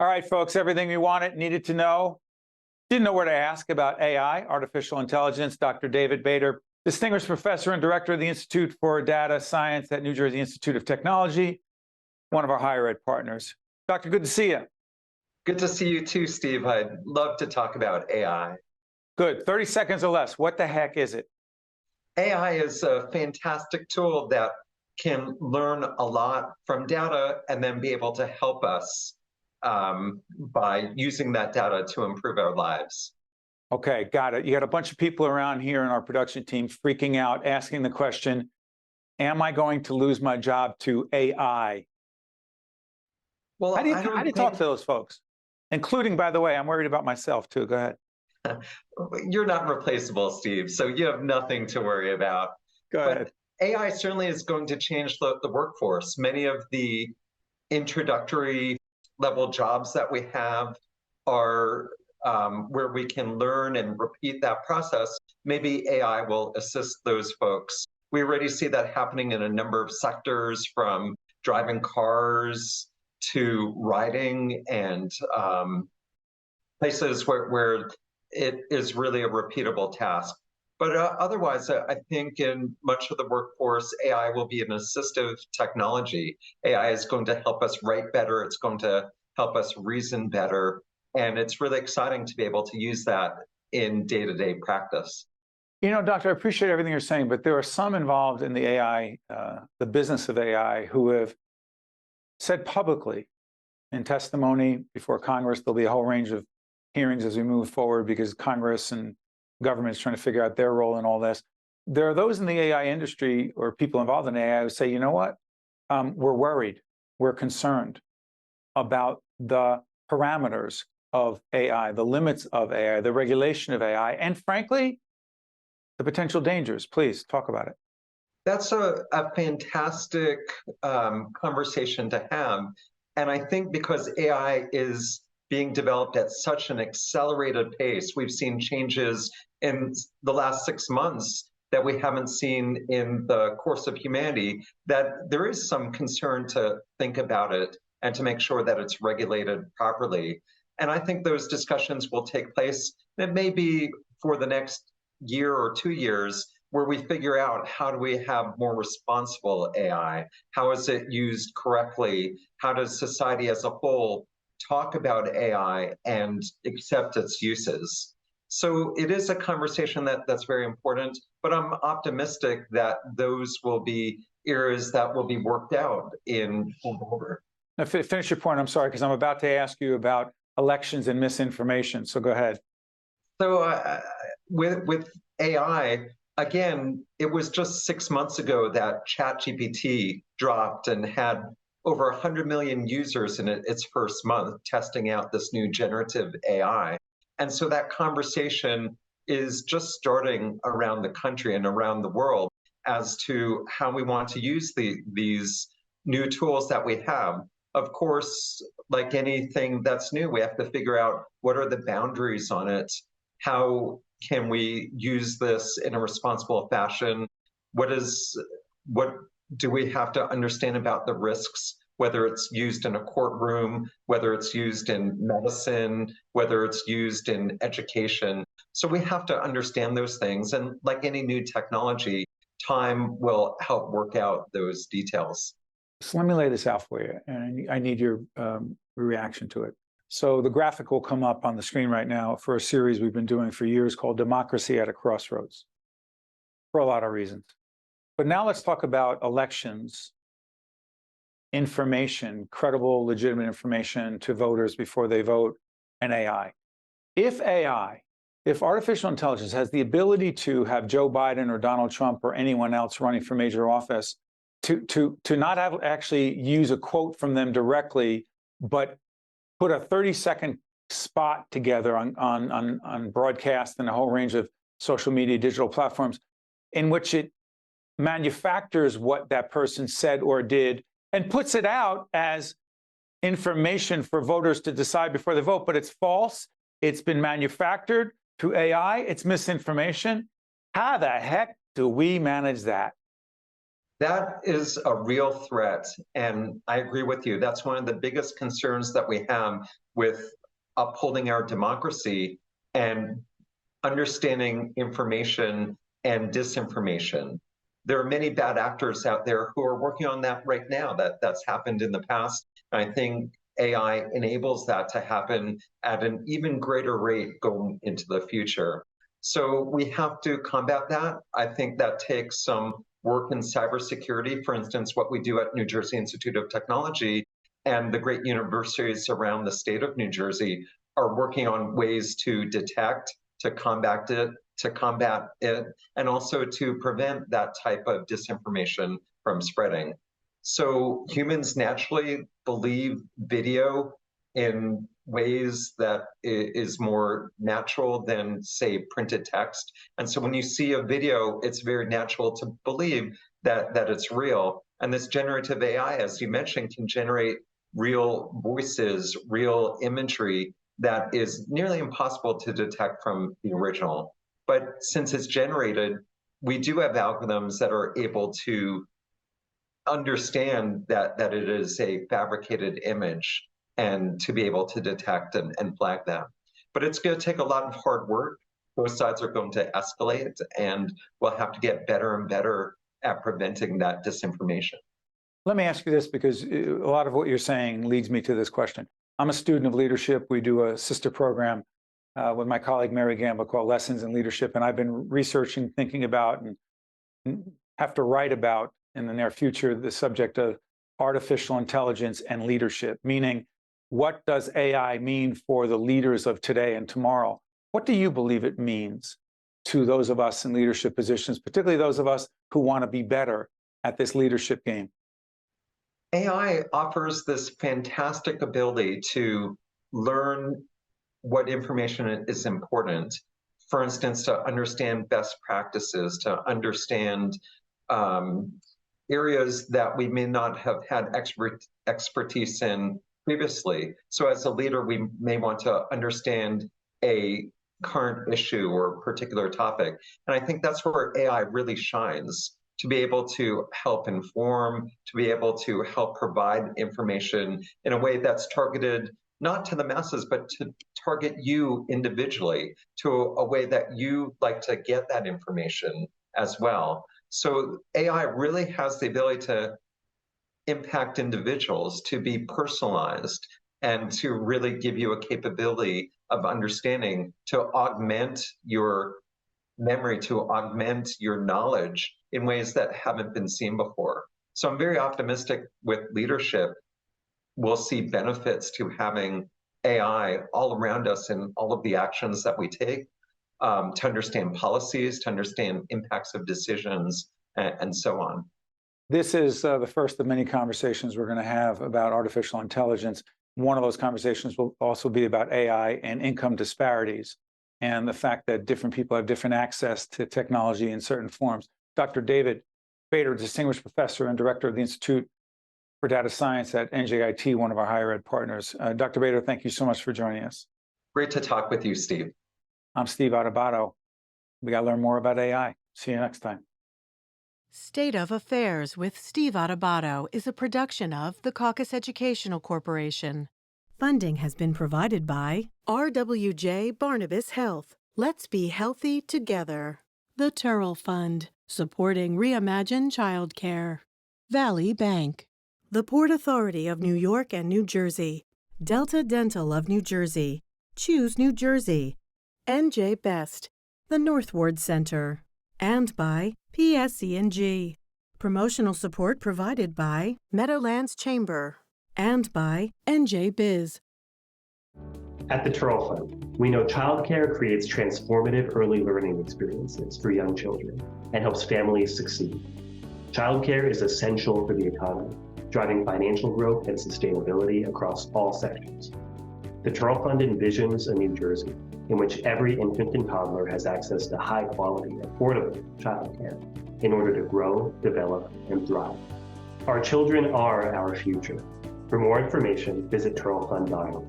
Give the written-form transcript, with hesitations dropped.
All right, folks, everything we wanted, needed to know, didn't know where to ask about AI, artificial intelligence. Dr. David Bader, Distinguished Professor and Director of the Institute for Data Science at New Jersey Institute of Technology, one of our higher ed partners. Doctor, good to see you. Good to see you too, Steve. I'd love to talk about AI. Good. 30 seconds or less. What the heck is it? AI is a fantastic tool that can learn a lot from data and then be able to help us by using that data to improve our lives. Okay, got it. You got a bunch of people around here in our production team freaking out, asking the question, am I going to lose my job to AI? Well, how do you talk to those folks? Including, by the way, I'm worried about myself too. Go ahead. You're not replaceable, Steve, so you have nothing to worry about. Go ahead. AI certainly is going to change the workforce. Many of the introductory level jobs that we have are where we can learn and repeat that process. Maybe AI will assist those folks. We already see that happening in a number of sectors, from driving cars to writing and places where it is really a repeatable task. But otherwise, I think in much of the workforce, AI will be an assistive technology. AI is going to help us write better. It's going to help us reason better. And it's really exciting to be able to use that in day-to-day practice. You know, Doctor, I appreciate everything you're saying, but there are some involved in the AI, the business of AI, who have said publicly in testimony before Congress, there'll be a whole range of hearings as we move forward because Congress and government is trying to figure out their role in all this. There are those in the AI industry or people involved in AI who say, you know what, we're worried, we're concerned about the parameters of AI, the limits of AI, the regulation of AI, and frankly, the potential dangers. Please talk about it. That's a fantastic conversation to have. And I think because AI is being developed at such an accelerated pace, we've seen changes in the last 6 months that we haven't seen in the course of humanity, that there is some concern to think about it and to make sure that it's regulated properly. And I think those discussions will take place. It may be for the next year or 2 years, where we figure out how do we have more responsible AI? How is it used correctly? How does society as a whole talk about AI and accept its uses? So it is a conversation that's very important, but I'm optimistic that those will be areas that will be worked out in order. Now, finish your point. I'm sorry, because I'm about to ask you about elections and misinformation. So go ahead. So with AI, again, it was just 6 months ago that ChatGPT dropped and had over 100 million users in its first month testing out this new generative AI. And so that conversation is just starting around the country and around the world as to how we want to use these new tools that we have. Of course, like anything that's new, we have to figure out what are the boundaries on it. How can we use this in a responsible fashion? What do we have to understand about the risks, whether it's used in a courtroom, whether it's used in medicine, whether it's used in education? So we have to understand those things. And like any new technology, time will help work out those details. So let me lay this out for you, and I need your reaction to it. So the graphic will come up on the screen right now for a series we've been doing for years called Democracy at a Crossroads, for a lot of reasons. But now let's talk about elections, information, credible, legitimate information to voters before they vote, and AI. If artificial intelligence has the ability to have Joe Biden or Donald Trump or anyone else running for major office to not actually use a quote from them directly, but put a 30-second spot together on broadcast and a whole range of social media, digital platforms, in which it manufactures what that person said or did and puts it out as information for voters to decide before they vote, but it's false, it's been manufactured through AI, it's misinformation. How the heck do we manage that? That is a real threat. And I agree with you. That's one of the biggest concerns that we have with upholding our democracy and understanding information and disinformation. There are many bad actors out there who are working on that right now. That's happened in the past. And I think AI enables that to happen at an even greater rate going into the future. So we have to combat that. I think that takes some work in cybersecurity, for instance, what we do at New Jersey Institute of Technology and the great universities around the state of New Jersey are working on ways to detect, to combat it, and also to prevent that type of disinformation from spreading. So humans naturally believe video in ways that is more natural than, say, printed text. And so when you see a video, it's very natural to believe that it's real. And this generative AI, as you mentioned, can generate real voices, real imagery that is nearly impossible to detect from the original. But since it's generated, we do have algorithms that are able to understand that it is a fabricated image and to be able to detect and flag them. But it's going to take a lot of hard work. Both sides are going to escalate, and we'll have to get better and better at preventing that disinformation. Let me ask you this, because a lot of what you're saying leads me to this question. I'm a student of leadership. We do a sister program with my colleague Mary Gamble called Lessons in Leadership, and I've been researching, thinking about, and have to write about in the near future the subject of artificial intelligence and leadership, meaning what does AI mean for the leaders of today and tomorrow? What do you believe it means to those of us in leadership positions, particularly those of us who want to be better at this leadership game? AI offers this fantastic ability to learn what information is important. For instance, to understand best practices, to understand areas that we may not have had expertise in previously. So as a leader, we may want to understand a current issue or particular topic. And I think that's where AI really shines, to be able to help inform, to be able to help provide information in a way that's targeted not to the masses, but to target you individually, to a way that you like to get that information as well. So AI really has the ability to impact individuals, to be personalized, and to really give you a capability of understanding, to augment your memory, to augment your knowledge in ways that haven't been seen before. So I'm very optimistic with leadership. We'll see benefits to having AI all around us in all of the actions that we take, to understand policies, to understand impacts of decisions, and so on. This is the first of many conversations we're going to have about artificial intelligence. One of those conversations will also be about AI and income disparities, and the fact that different people have different access to technology in certain forms. Dr. David Bader, Distinguished Professor and Director of the Institute for Data Science at NJIT, one of our higher ed partners. Dr. Bader, thank you so much for joining us. Great to talk with you, Steve. I'm Steve Adubato. We got to learn more about AI. See you next time. State of Affairs with Steve Adubato is a production of the Caucus Educational Corporation. Funding has been provided by RWJ Barnabas Health. Let's be healthy together. The Turrell Fund, supporting Reimagine Childcare. Valley Bank. The Port Authority of New York and New Jersey. Delta Dental of New Jersey. Choose New Jersey. NJ Best. The North Ward Center. And by PSE&G. Promotional support provided by Meadowlands Chamber. And by NJ Biz. At the Turrell Fund, we know childcare creates transformative early learning experiences for young children and helps families succeed. Childcare is essential for the economy, driving financial growth and sustainability across all sectors. The Turrell Fund envisions a New Jersey in which every infant and toddler has access to high-quality, affordable childcare in order to grow, develop, and thrive. Our children are our future. For more information, visit turrellfund.org.